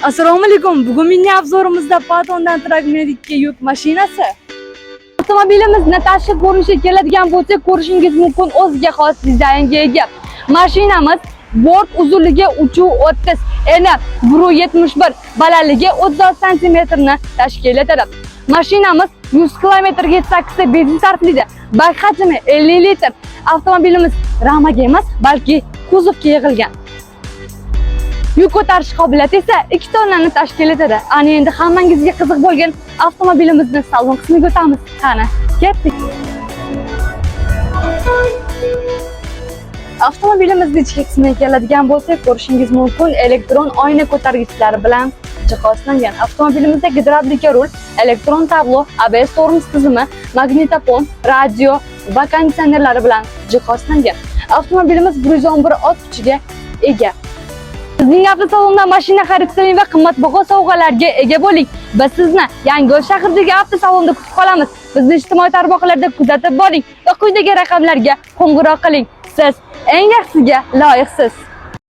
Assalomu alaykum. Bugun mini obzorimizda Patton'dan Tragmedik yuk mashinasi. Avtomobilimizni tashqi ko'rinishi keladigan bo'lsak, ko'rishingiz mumkin o'ziga xos dizaynga ega. Mashinamiz bort uzunligi 330, eni 171, balandligi 36 sm ni tashkil etadi. Mashinamiz 100 km ga 8 benzin sarflaydi. Bak hajmi 50 litr. Avtomobilimiz ramaga emas, balki kuzovga yig'ilgan. Yuk ko'tarish qobiliyati esa 2 tonnani tashkil etadi. Ana endi hammangizga qiziq bo'lgan avtomobilimizni salon qismiga o'tamiz. Qani, ketdik. Avtomobilimizning ichki qismiga keladigan bo'lsak, ko'rishingiz mumkin elektron oyna ko'targichlari bilan jihozlangan. Avtomobilimizda gidravlika rul, elektron tablo, ABS tormoz tizimi, magnitofon, radio va konditsionerlari bilan jihozlangan. Avtomobilimiz 111 ot kuchiga ega. Sizning avtosalondan mashina xarid qiling va qimmatbaho sovg'alarga ega bo'ling. Biz sizni Yangiyo'l shahridagi avtosalonda kutib qolamiz. Bizni ijtimoiy tarmoqlarda kuzatib boring va quyidagi raqamlarga qo'ng'iroq qiling. Siz eng yaxshisiga loyiqsiz.